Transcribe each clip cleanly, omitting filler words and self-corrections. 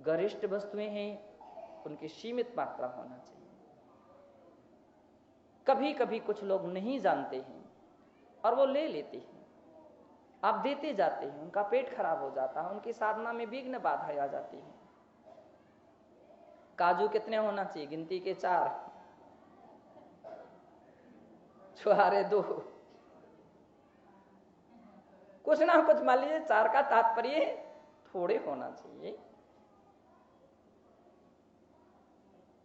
गरिष्ठ वस्तुएं हैं उनकी सीमित मात्रा होना चाहिए। कभी कभी कुछ लोग नहीं जानते हैं और वो ले लेते हैं, आप देते जाते हैं, उनका पेट खराब हो जाता है, उनकी साधना में विघ्न बाधा आ जाती है। काजू कितने होना चाहिए? गिनती के 4, छुहारे 2, कुछ ना कुछ मान लीजिए 4 का तात्पर्य थोड़े होना चाहिए,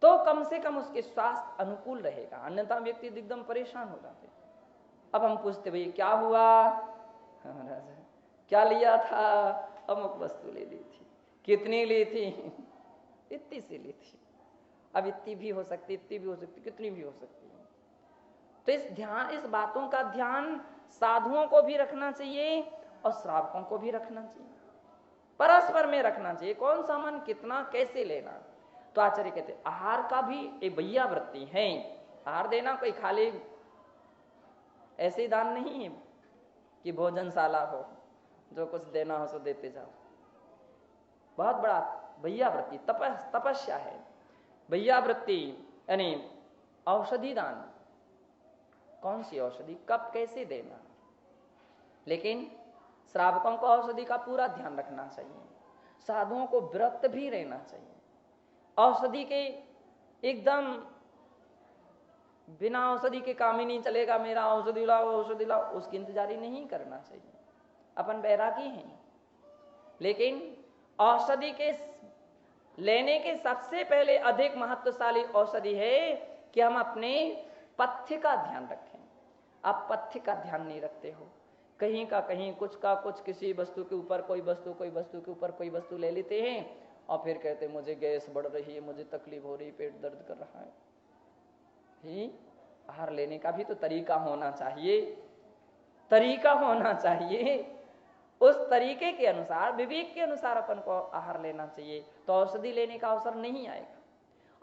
तो कम से कम उसके स्वास्थ्य अनुकूल रहेगा, अन्यथा व्यक्ति एकदम परेशान हो जाते। अब हम पूछते भाई क्या हुआ? महाराज क्या लिया था? अमुक वस्तु ले ली थी। कितनी ली थी? इतनी सी ली थी। अब इतनी भी हो सकती, इतनी भी हो सकती, कितनी भी हो सकती है। तो इस बातों का ध्यान साधुओं को भी रखना चाहिए और श्रावकों को भी रखना चाहिए, परस्पर में रखना चाहिए। कौन सा मन कितना कैसे लेना। तो आचार्य कहते आहार का भी एक वैयावृत्ति है। आहार देना कोई खाली ऐसे ही दान नहीं है कि भोजनशाला हो, जो कुछ देना हो सो देते जाओ। बहुत बड़ा वैयावृत्ति तपस्या है। वैयावृत्ति यानी औषधि दान, कौन सी औषधि कब कैसे देना। लेकिन श्रावकों को औषधि का पूरा ध्यान रखना चाहिए, साधुओं को व्रत भी रहना चाहिए। औषधि के एकदम बिना औषधि के काम ही नहीं चलेगा, मेरा औषधि लाओ औषधि लाओ, उसकी इंतजारी नहीं करना चाहिए। अपन बैरागी हैं, लेकिन औषधि के लेने के सबसे पहले अधिक महत्वशाली औषधि है कि हम अपने पथ्य का ध्यान रखें। आप पथ्य का ध्यान नहीं रखते हो, कहीं का कहीं, कुछ का कुछ, किसी वस्तु के ऊपर कोई वस्तु, कोई वस्तु के ऊपर कोई वस्तु ले लेते हैं और फिर कहते मुझे गैस बढ़ रही है, मुझे तकलीफ हो रही, पेट दर्द कर रहा है। ही आहार लेने का भी तो तरीका होना चाहिए, तरीका होना चाहिए। उस तरीके के अनुसार, विवेक के अनुसार अपन को आहार लेना चाहिए, तो औषधि लेने का अवसर नहीं आएगा।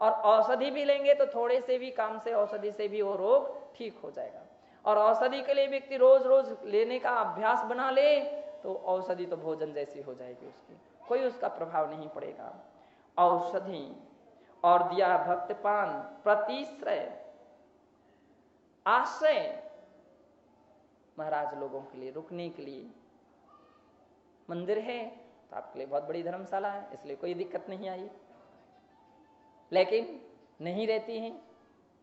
और औषधि भी लेंगे तो थोड़े से भी काम से, औषधि से भी वो रोग ठीक हो जाएगा। और औषधि के लिए व्यक्ति रोज रोज लेने का अभ्यास बना ले तो औषधि तो भोजन जैसी हो जाएगी, उसकी कोई उसका प्रभाव नहीं पड़ेगा। औषधि और दिया भक्त पान, प्रतिश्रय, आश्रय, महाराज लोगों के लिए रुकने के लिए मंदिर है तो आपके लिए बहुत बड़ी धर्मशाला है, इसलिए कोई दिक्कत नहीं आई। लेकिन नहीं रहती हैं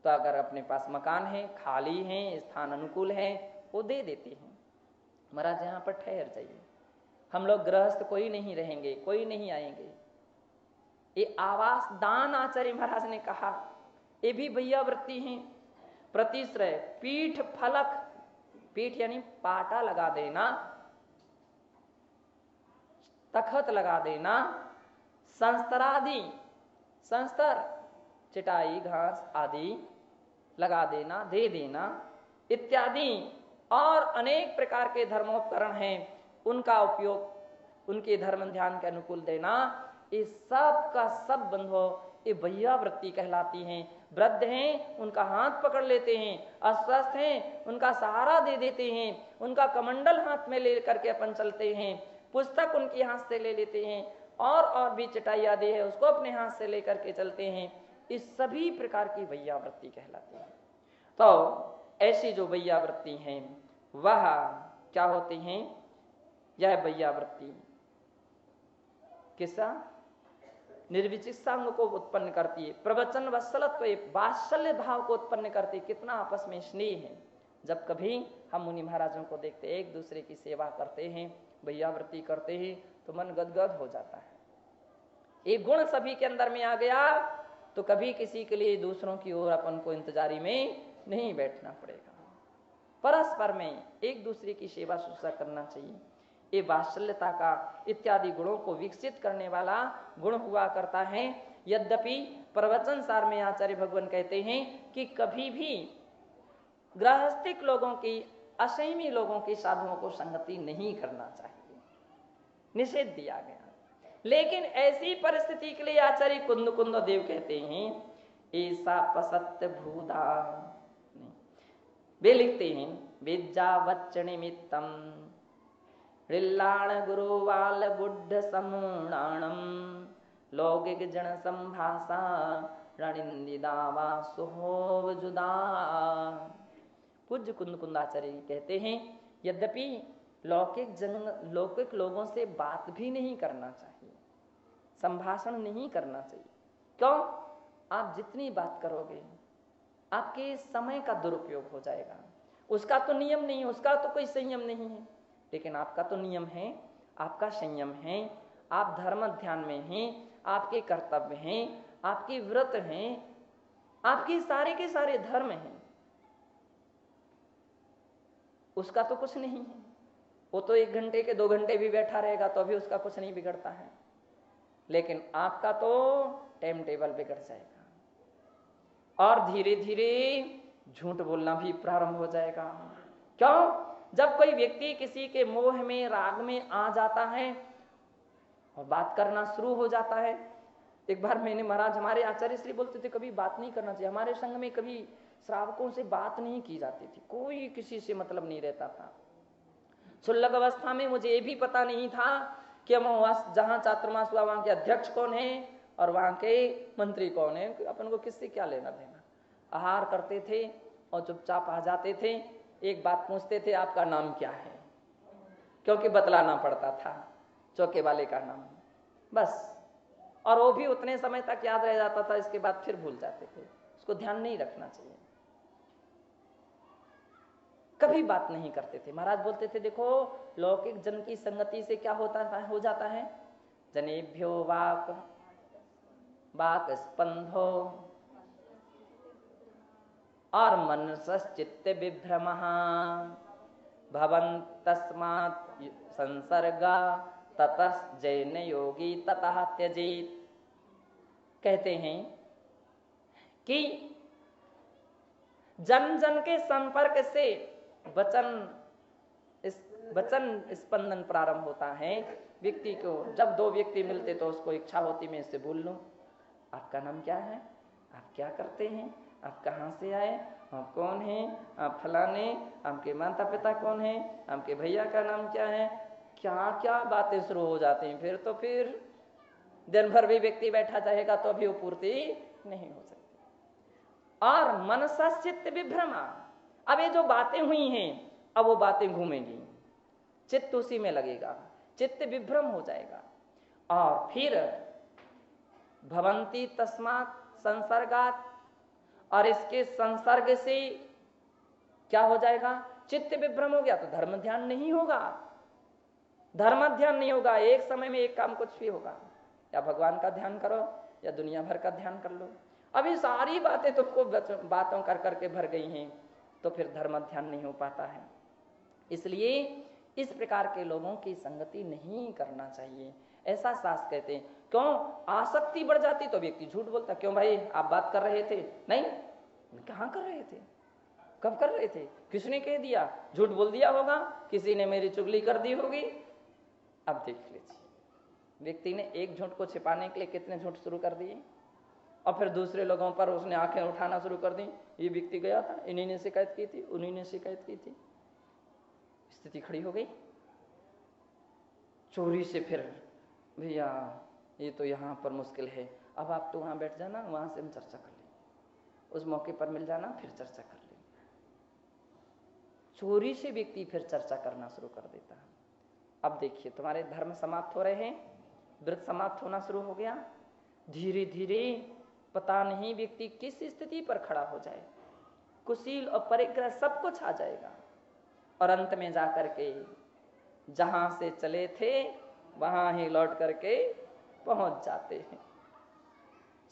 तो अगर अपने पास मकान है, खाली है, स्थान अनुकूल है, वो दे देते हैं, महाराज यहाँ पर ठहर जाइए, हम लोग गृहस्थ कोई नहीं रहेंगे, कोई नहीं आएंगे। ये आवास दान आचार्य महाराज ने कहा, ये भी वैयावृत्ति है। प्रतिश्रय, पीठ फलक, पीठ यानी पाटा लगा देना, तखत लगा देना, संस्तरादि, संस्तर चटाई घास आदि लगा देना, दे देना इत्यादि, और अनेक प्रकार के धर्मोपकरण हैं, उनका उपयोग उनके धर्म ध्यान के अनुकूल देना, ये सब का सब बंधो ये वैयावृत्ति कहलाती हैं। वृद्ध हैं उनका हाथ पकड़ लेते हैं, अस्वस्थ हैं उनका सहारा दे देते हैं, उनका कमंडल हाथ में ले करके अपन चलते हैं, पुस्तक उनके हाथ से ले लेते हैं, और भी चटाई आदि है उसको अपने हाथ से लेकर के चलते हैं। इस सभी प्रकार की वैयावृत्ति कहलाती है। तो ऐसी जो वैयावृत्ति हैं वह क्या होती हैं? यह वैयावृत्ति किसा निर्विचिकित्सा को उत्पन्न करती है, प्रवचन वत्सलत्व, वात्सल्य भाव को उत्पन्न करती है। कितना आपस में स्नेह है। जब कभी हम मुनि महाराजों को देखते हैं, एक दूसरे की सेवा करते हैं, वैयावृत्ति करते हैं, तो मन गदगद हो जाता है। एक गुण सभी के अंदर में आ गया तो कभी किसी के लिए दूसरों की ओर अपन को इंतजारी में नहीं बैठना पड़ेगा। परस्पर में एक दूसरे की सेवा शुश्रूषा करना चाहिए। ये वात्सल्यता का इत्यादि गुणों को विकसित करने वाला गुण हुआ करता है। यद्यपि प्रवचन सार में आचार्य भगवान कहते हैं कि कभी भी गृहस्थिक लोगों की, असंयमी लोगों की, साधुओं को संगति नहीं करना चाहिए, निषेध दिया गया। लेकिन ऐसी परिस्थिति के लिए आचार्य कुंद देव कहते हैं ऐसा पसत्य भूदा, वे लिखते हैं विद्या वच्च निमित्तम रिल्लाण गुरुवाल बुद्ध समूणाणम लौकिक जन संभाषा रणिंदिदावा सुहोव जुदा। पूज्य कुंद कुंदाचार्य कहते हैं यद्यपि लौकिक लोगों से बात भी नहीं करना चाहिए, संभाषण नहीं करना चाहिए। क्यों? आप जितनी बात करोगे आपके समय का दुरुपयोग हो जाएगा। उसका तो नियम नहीं है, उसका तो कोई संयम नहीं है, लेकिन आपका तो नियम है, आपका संयम है, आप धर्म ध्यान में हैं, आपके कर्तव्य हैं, आपके व्रत हैं, आपके सारे के सारे धर्म हैं, उसका तो कुछ नहीं है। वो तो 1 घंटे के 2 घंटे भी बैठा रहेगा तो भी उसका कुछ नहीं बिगड़ता है, लेकिन आपका तो टाइम टेबल बिगड़ जाएगा और धीरे धीरे झूठ बोलना भी प्रारंभ हो जाएगा। क्यों? जब कोई व्यक्ति किसी के मोह में राग में आ जाता है और बात करना शुरू हो जाता है। एक बार मैंने महाराज हमारे आचार्य श्री बोलते थे कभी बात नहीं करना चाहिए। हमारे संघ में कभी श्रावकों से बात नहीं की जाती थी, कोई किसी से मतलब नहीं रहता था। शुल्लक अवस्था में मुझे ये भी पता नहीं था कि जहां चातुर्मास हुआ वहां के अध्यक्ष कौन है और वहां के मंत्री कौन है, अपन को किससे क्या लेना देना। आहार करते थे और चुपचाप आ जाते थे। एक बात पूछते थे आपका नाम क्या है, क्योंकि बतलाना पड़ता था चौके वाले का नाम, बस। और वो भी उतने समय तक याद रह जाता था, इसके बाद फिर भूल जाते थे। उसको ध्यान नहीं रखना चाहिए। कभी बात नहीं करते थे। महाराज बोलते थे देखो लौकिक जन की संगति से क्या हो जाता है, जनेभ्यो वाक स्पंधो और मनसश्चित्त विभ्रमः भवन्तस्मात् संसर्गा ततः जैन योगी ततः त्यजेत। कहते हैं कि जन जन के संपर्क से वचन स्पंदन प्रारंभ होता है। व्यक्ति को जब 2 व्यक्ति मिलते तो उसको इच्छा होती मैं इससे बोल लूं, आपका नाम क्या है, आप क्या करते हैं, आप कहाँ से आए, आप कौन हैं, आप फलाने, आपके माता पिता कौन हैं, आपके भैया का नाम क्या है, क्या क्या बातें शुरू हो जाती हैं। फिर दिन भर भी व्यक्ति बैठा रहेगा तो अभी वो पूर्ति नहीं हो सकती। और मनसा चित्त विभ्रमा, अब ये जो बातें हुई हैं अब वो बातें घूमेंगी, चित्त उसी में लगेगा, चित्त विभ्रम हो जाएगा। और फिर भवंती तस्मात् संसर्गात, और इसके संसर्ग से क्या हो जाएगा, चित्त विभ्रम हो गया तो धर्म ध्यान नहीं होगा। धर्म ध्यान नहीं होगा, एक समय में एक काम कुछ भी होगा, या भगवान का ध्यान करो या दुनिया भर का ध्यान कर लो। अभी सारी बातें तुमको बातों कर करके भर गई हैं तो फिर धर्म ध्यान नहीं हो पाता है। इसलिए इस प्रकार के लोगों की संगति नहीं करना चाहिए, ऐसा शास्त्र कहते हैं। क्यों? आसक्ति बढ़ जाती तो व्यक्ति झूठ बोलता। क्यों भाई आप बात कर रहे थे? नहीं, कहाँ कर रहे थे, कब कर रहे थे, किसने कह दिया, झूठ बोल दिया होगा, किसी ने मेरी चुगली कर दी होगी। अब देख लीजिए व्यक्ति ने एक झूठ को छिपाने के लिए कितने झूठ शुरू कर दिए, और फिर दूसरे लोगों पर उसने आंखें उठाना शुरू कर दी। ये व्यक्ति गया था, इन्हीं ने शिकायत की थी, उन्हीं ने शिकायत की थी, स्थिति खड़ी हो गई। चोरी से फिर भैया ये तो यहाँ पर मुश्किल है, अब आप तो वहाँ बैठ जाना, वहाँ से हम चर्चा कर लेंगे, उस मौके पर मिल जाना, फिर चर्चा कर लेंगे। चोरी से व्यक्ति फिर चर्चा करना शुरू कर देता है। अब देखिए तुम्हारे धर्म समाप्त हो रहे हैं, व्रत समाप्त होना शुरू हो गया, धीरे धीरे पता नहीं व्यक्ति किस स्थिति पर खड़ा हो जाए, कुशील और परिग्रह सब कुछ आ जाएगा, और अंत में जाकर के जहां से चले थे वहां ही लौट करके पहुंच जाते हैं।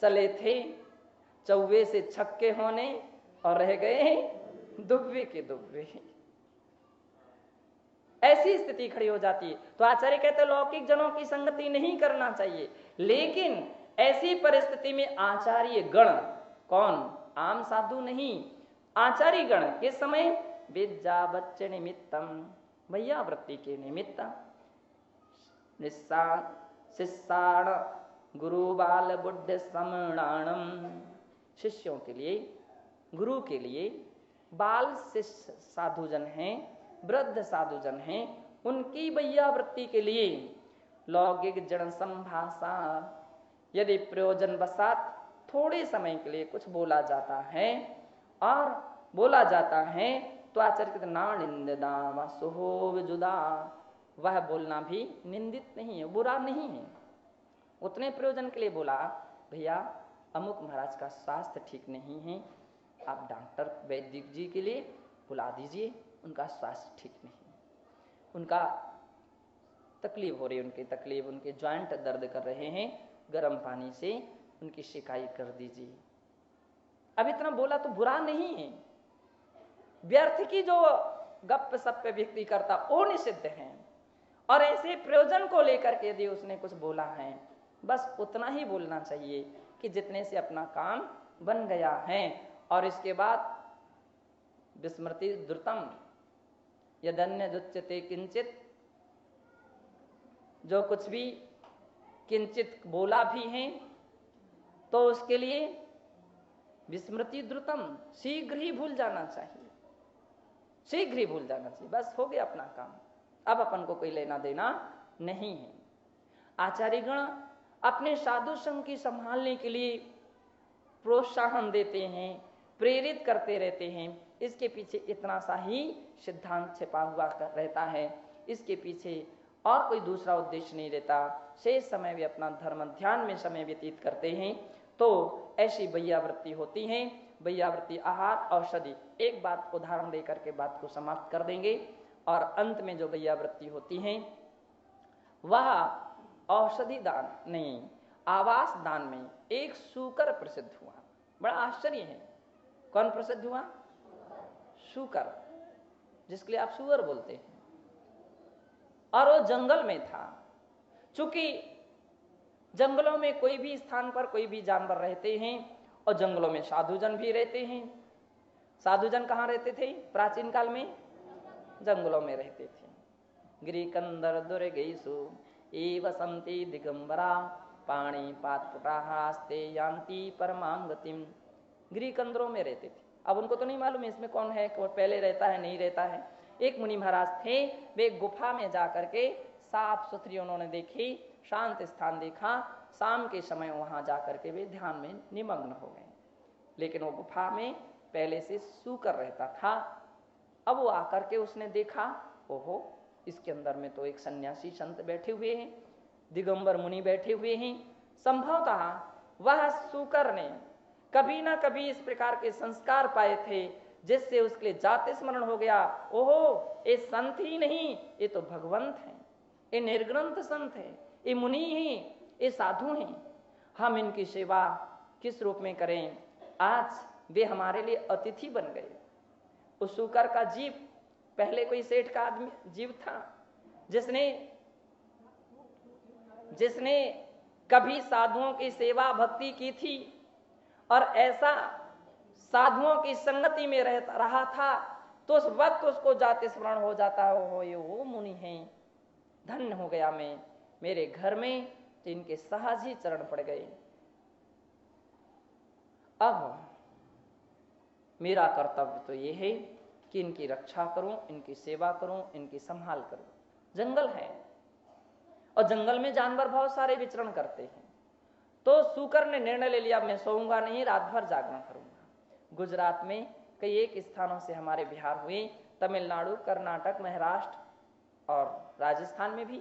चले थे चौवे से छक्के होने और रह गए दुब्बे के दुब्बे। ऐसी स्थिति खड़ी हो जाती है। तो आचार्य कहते लौकिक जनों की संगति नहीं करना चाहिए, लेकिन ऐसी परिस्थिति में आचार्य गण, कौन, आम साधु नहीं, आचार्य गण के समय विद्या बच्चे निमित्तम, भैया वृत्ति के निमित्त, शिष्याण गुरु बाल बुद्ध समणाणम, शिष्यों के लिए, गुरु के लिए, बाल शिष्य साधुजन हैं, वृद्ध साधुजन हैं, उनकी भैया वृत्ति के लिए लौकिक जन संभाषा, यदि प्रयोजन वशात थोड़े समय के लिए कुछ बोला जाता है और बोला जाता है तो आचार्य ना निंदा व सुहो विजुदा, वह बोलना भी निंदित नहीं है, बुरा नहीं है। उतने प्रयोजन के लिए बोला, भैया अमुक महाराज का स्वास्थ्य ठीक नहीं है, आप डॉक्टर वैदिक जी के लिए बुला दीजिए, उनका स्वास्थ्य ठीक नहीं है, उनका तकलीफ हो रही है, उनकी तकलीफ, उनके जॉइंट दर्द कर रहे हैं, गर्म पानी से उनकी शिकायत कर दीजिए। अब इतना बोला तो बुरा नहीं है। व्यर्थ की जो गप सप व्यक्ति करता वो निषिद्ध है, और ऐसे प्रयोजन को लेकर के यदि उसने कुछ बोला है बस उतना ही बोलना चाहिए कि जितने से अपना काम बन गया है। और इसके बाद विस्मृति द्रुतम यदन्य दुच्यते किंचित, जो कुछ भी किंचित बोला भी है तो उसके लिए विस्मृति द्रुतम, शीघ्र ही भूल जाना चाहिए, शीघ्र ही भूल जाना चाहिए, बस हो गया अपना काम, अब अपन को कोई लेना देना नहीं है। आचार्यगण अपने साधु संघ की संभालने के लिए प्रोत्साहन देते हैं, प्रेरित करते रहते हैं, इसके पीछे इतना सा ही सिद्धांत छिपा हुआ रहता है, इसके पीछे और कोई दूसरा उद्देश्य नहीं रहता। शेष समय भी अपना धर्म ध्यान में समय व्यतीत करते हैं। तो ऐसी वैयावृत्ति होती है, वैयावृत्ति आहार औषधि। एक बात उदाहरण देकर के बात को समाप्त कर देंगे। और अंत में जो वैयावृत्ति होती है वह औषधि दान नहीं, आवास दान में एक सूकर प्रसिद्ध हुआ। बड़ा आश्चर्य है, कौन प्रसिद्ध हुआ? सूकर, जिसके लिए आप सुअर बोलते हैं। और वो जंगल में था। चूंकि जंगलों में कोई भी स्थान पर कोई भी जानवर रहते हैं, और जंगलों में साधुजन भी रहते हैं। साधुजन कहाँ रहते थे प्राचीन काल में? जंगलों में रहते थे। गिरिकंदर दुर्गेशु एव संति दिगंबरा पाणी पात्पुटाहास्ते यान्ति परमां गतिम। गिरिकंदरों में रहते थे। अब उनको तो नहीं मालूम है इसमें कौन है, कौन पहले रहता है नहीं रहता है। एक मुनि महाराज थे, वे गुफा में जाकर के साफ सुथरी उन्होंने देखी, शांत स्थान देखा, शाम के समय वहां जाकर के वे ध्यान में निमग्न हो गए। लेकिन वो गुफा में पहले से सूकर रहता था। अब वो आकर के उसने देखा, ओहो इसके अंदर में तो एक सन्यासी संत बैठे हुए हैं, दिगंबर मुनि बैठे हुए हैं। संभवतः वह सूकर ने कभी ना कभी इस प्रकार के संस्कार पाए थे जिससे उसके लिए जाति स्मरण हो गया। ओहो ये संत ही नहीं, ये तो भगवंत हैं, ये निर्ग्रंथ संत है, ये मुनि ही, ये साधु हैं, हम इनकी सेवा किस रूप में करें। आज वे हमारे लिए अतिथि बन गए। उस सूकर का जीव पहले कोई सेठ का आदमी जीव था, जिसने कभी साधुओं की सेवा भक्ति की थी, और ऐसा साधुओं की संगति में रहा था, तो उस वक्त उसको जाति स्मरण हो जाता हो, ये वो मुनि हैं, धन्य हो गया मैं, मेरे घर में तो इनके सहज ही चरण पड़ गए। अब मेरा कर्तव्य तो ये है कि इनकी रक्षा करूं, इनकी सेवा करूं, इनकी संभाल करूं। जंगल है और जंगल में जानवर बहुत सारे विचरण करते हैं। तो सूकर ने निर्णय ले लिया, मैं सोऊंगा नहीं, रात भर जागरण करूंगा। गुजरात में कई एक स्थानों से हमारे बिहार हुए, तमिलनाडु, कर्नाटक, महाराष्ट्र और राजस्थान में भी।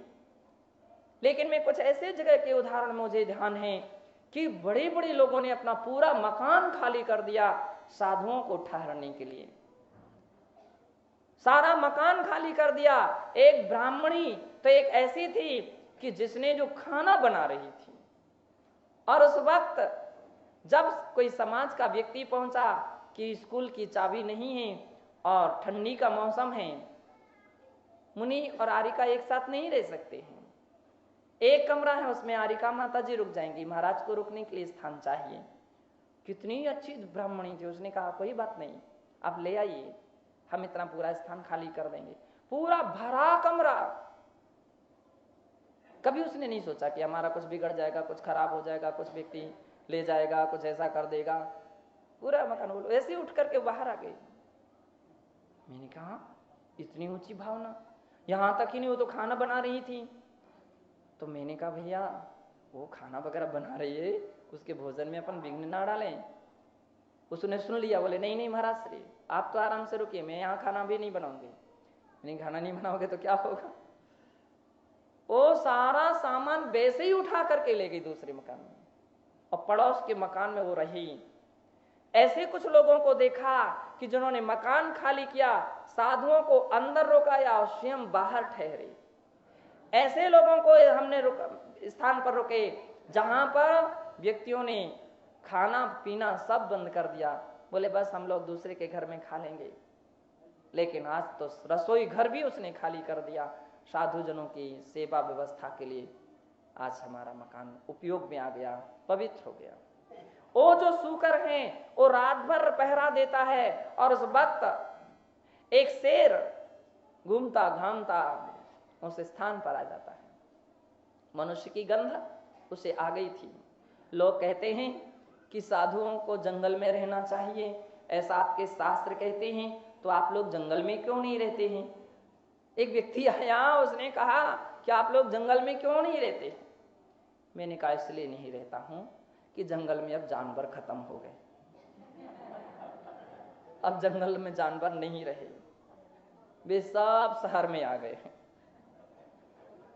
लेकिन मैं कुछ ऐसे जगह के उदाहरण मुझे ध्यान है कि बड़े बड़े लोगों ने अपना पूरा मकान खाली कर दिया साधुओं को ठहरने के लिए, सारा मकान खाली कर दिया। एक ब्राह्मणी तो एक ऐसी थी कि जिसने जो खाना बना रही थी, और उस वक्त जब कोई समाज का व्यक्ति पहुंचा कि स्कूल की चाबी नहीं है और ठंडी का मौसम है, मुनि और आरिका एक साथ नहीं रह सकते हैं, एक कमरा है उसमें आरिका माता जी रुक जाएंगी, महाराज को रुकने के लिए स्थान चाहिए। कितनी अच्छी ब्राह्मणी थी, उसने कहा कोई बात नहीं, आप ले आइए, हम इतना पूरा स्थान खाली कर देंगे। पूरा भरा कमरा। कभी उसने नहीं सोचा कि हमारा कुछ बिगड़ जाएगा, कुछ खराब हो जाएगा, कुछ व्यक्ति ले जाएगा, कुछ ऐसा कर देगा। पूरा मकान बोलो ऐसे उठ करके बाहर आ गई। मैंने कहा इतनी ऊंची भावना, यहां तक ही नहीं, वो तो खाना बना रही थी। तो मैंने कहा भैया वो खाना वगैरह बना रही है, उसके भोजन में अपन विघ्न ना डालें। उसने सुन लिया, बोले नहीं नहीं महाराज श्री, आप तो आराम से रुकिए, मैं यहाँ खाना भी नहीं बनाऊंगी। नहीं, खाना नहीं बनाओगे तो क्या होगा। वो सारा सामान वैसे ही उठा करके ले गई दूसरे मकान में, और पड़ोस के मकान में वो रही। ऐसे कुछ लोगों को देखा कि जिन्होंने मकान खाली किया, साधुओं को अंदर रोकाया और स्वयं बाहर ठहरे। ऐसे लोगों को हमने स्थान पर रुके जहां पर व्यक्तियों ने खाना पीना सब बंद कर दिया, बोले बस हम लोग दूसरे के घर में खा लेंगे। लेकिन आज तो रसोई घर भी उसने खाली कर दिया साधु जनों की सेवा व्यवस्था के लिए। आज हमारा मकान उपयोग में आ गया, पवित्र हो गया। वो जो सूकर हैं वो रात भर पहरा देता है, और उस वक्त एक शेर घूमता घामता उस स्थान पर आ जाता है। मनुष्य की गंध उसे आ गई थी। लोग कहते हैं कि साधुओं को जंगल में रहना चाहिए, ऐसा आपके शास्त्र कहते हैं, तो आप लोग जंगल में क्यों नहीं रहते हैं। एक व्यक्ति आया, उसने कहा कि आप लोग जंगल में क्यों नहीं रहते। मैंने कहा इसलिए नहीं रहता हूं कि जंगल में अब जानवर खत्म हो गए, अब जंगल में जानवर नहीं रहे, वे सब शहर में आ गए,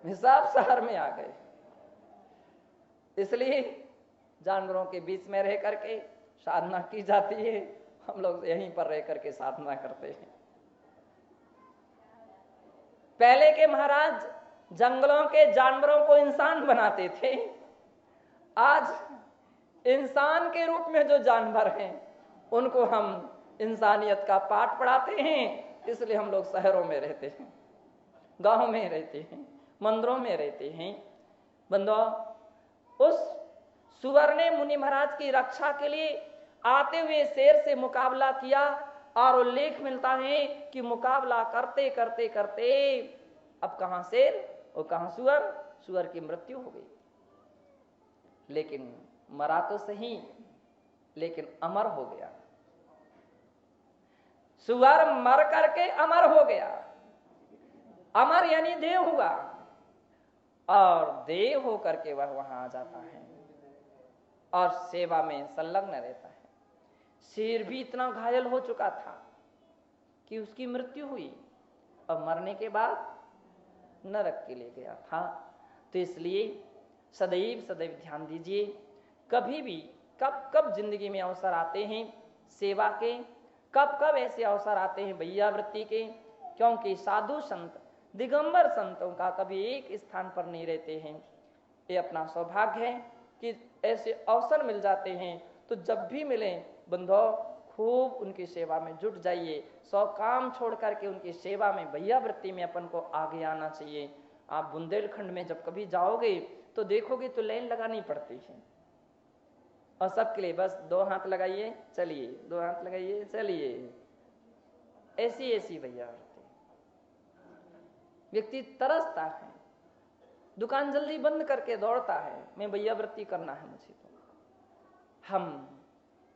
वे सब शहर में आ गए। इसलिए जानवरों के बीच में रह करके साधना की जाती है, हम लोग यहीं पर रह करके साधना करते हैं। पहले के महाराज जंगलों के जानवरों को इंसान बनाते थे, आज इंसान के रूप में जो जानवर हैं उनको हम इंसानियत का पाठ पढ़ाते हैं। इसलिए हम लोग शहरों में रहते हैं, गांव में रहते हैं, मंदिरों में रहते हैं। बंदो, उस सुवर ने मुनि महाराज की रक्षा के लिए आते हुए शेर से मुकाबला किया, और उल्लेख मिलता है कि मुकाबला करते करते करते अब कहां शेर और कहां सुअर, सुअर की मृत्यु हो गई। लेकिन मरा तो सही, लेकिन अमर हो गया। सुअर मर करके अमर हो गया। अमर यानी देव हुआ, और देव होकर के वह वहां आ जाता है और सेवा में संलग्न रहता है। शेर भी इतना घायल हो चुका था कि उसकी मृत्यु हुई, और मरने के बाद नरक के लिए गया था। तो इसलिए सदैव सदैव ध्यान दीजिए, कभी भी कब कब जिंदगी में अवसर आते हैं सेवा के, कब कब ऐसे अवसर आते हैं भैयावृत्ति के, क्योंकि साधु संत दिगंबर संतों का कभी एक स्थान पर नहीं रहते हैं। ये अपना सौभाग्य है कि ऐसे अवसर मिल जाते हैं, तो जब भी मिले बंधो खूब उनकी सेवा में जुट जाइए। सौ काम छोड़ करके उनकी सेवा में भैयावृत्ति में अपन को आगे आना चाहिए। आप बुंदेलखंड में जब कभी जाओगे तो देखोगे तो लाइन लगानी पड़ती है, और सबके लिए बस 2 हाथ लगाइए चलिए, 2 हाथ लगाइए चलिए, ऐसी ऐसी भैयावृत्ति। व्यक्ति तरसता है, दुकान जल्दी बंद करके दौड़ता है, मैं भैयावृत्ति करना है मुझे। तो हम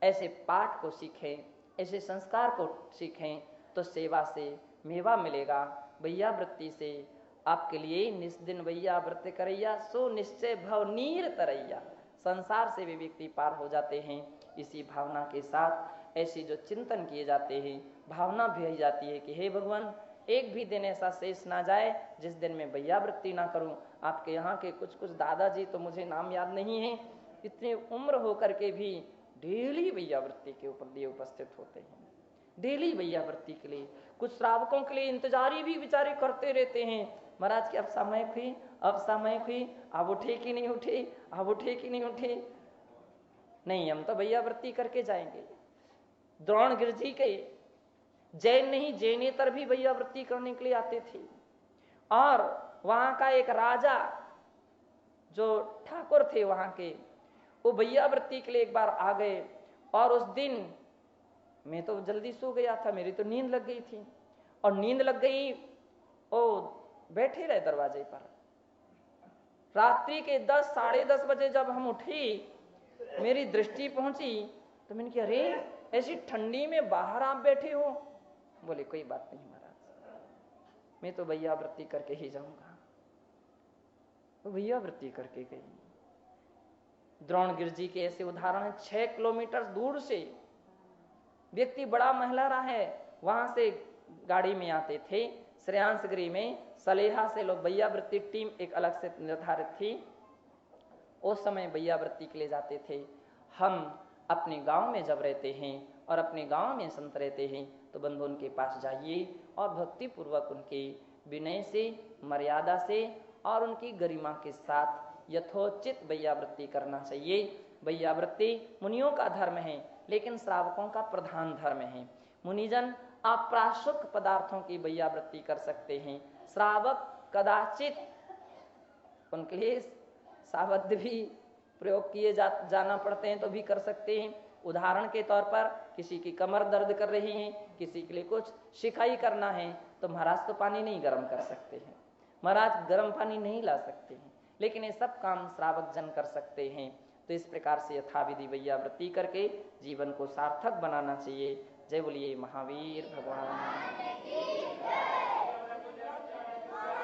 ऐसे पाठ को सीखें, ऐसे संस्कार को सीखें, तो सेवा से मेवा मिलेगा। भैयावृत्ति से आपके लिए निस दिन भैयावृत्ति करैया, सो निश्चय भव नीर तरैया। संसार से भी व्यक्ति पार हो जाते हैं। इसी भावना के साथ ऐसे जो चिंतन किए जाते हैं, भावना भेजी जाती है कि हे भगवान, एक भी दिन ऐसा शेष ना जाए जिस दिन मैं भैयावृत्ति ना करूं। आपके यहाँ के कुछ कुछ दादाजी, तो मुझे नाम याद नहीं है, इतनी उम्र होकर के भी डेली भैयावृत्ति के ऊपर लिए उपस्थित होते हैं। डेली भैयावृत्ति के लिए, कुछ श्रावकों के लिए इंतजारी भी बेचारे करते रहते हैं। महाराज की अब समय हुई, अब समय हुई, अब उठे कि नहीं उठे, अब उठे कि नहीं उठे। नहीं, हम तो भैयावृत्ति करके जाएंगे। द्रोणगिरि जी के जैन नहीं, जैनेतर भी भैयावृत्ति करने के लिए आते थे। और वहां का एक राजा जो ठाकुर थे वहां के, वो भैयावृत्ति के लिए एक बार आ गए, और उस दिन मैं तो जल्दी सो गया था, मेरी तो नींद लग गई थी, और नींद लग गई, ओ बैठे रहे दरवाजे पर। रात्रि के 10 साढ़े 10 बजे जब हम उठी, मेरी दृष्टि पहुंची, तो मैंने कहा अरे ऐसी ठंडी में बाहर आप बैठे हो। बोले कोई बात नहीं महाराज, मैं तो भैयावृत्ति करके ही जाऊंगा। तो भैयावृत्ति करके गई। द्रोणगिरि जी के ऐसे उदाहरण है, 6 किलोमीटर दूर से व्यक्ति बड़ा महला रहा है, वहां से गाड़ी में आते थे। श्रेयांसगिरी में सलेहा से लोग बैयावृत्ति टीम एक अलग से निर्धारित थी, उस समय बैयावृत्ति के लिए जाते थे। हम अपने गांव में जब रहते हैं और अपने गांव में संत रहते हैं तो बंधु उनके पास जाइए और भक्ति पूर्वक उनके विनय से, मर्यादा से और उनकी गरिमा के साथ यथोचित बैयावृत्ति करना चाहिए। बैयावृत्ति मुनियों का धर्म है, लेकिन श्रावकों का प्रधान धर्म है। मुनिजन अप्राशुक पदार्थों की बैयावृत्ति कर सकते हैं, श्रावक कदाचित उनके लिए सावध भी प्रयोग किए जाना पड़ते हैं तो भी कर सकते हैं। उदाहरण के तौर पर किसी की कमर दर्द कर रही है, किसी के लिए कुछ शिकाई करना है, तो महाराज तो पानी नहीं गर्म कर सकते हैं, महाराज गर्म पानी नहीं ला सकते हैं, लेकिन ये सब काम श्रावक जन कर सकते हैं। तो इस प्रकार से यथाविधि बैयावृत्ति करके जीवन को सार्थक बनाना चाहिए। जय बोलिए महावीर भगवान।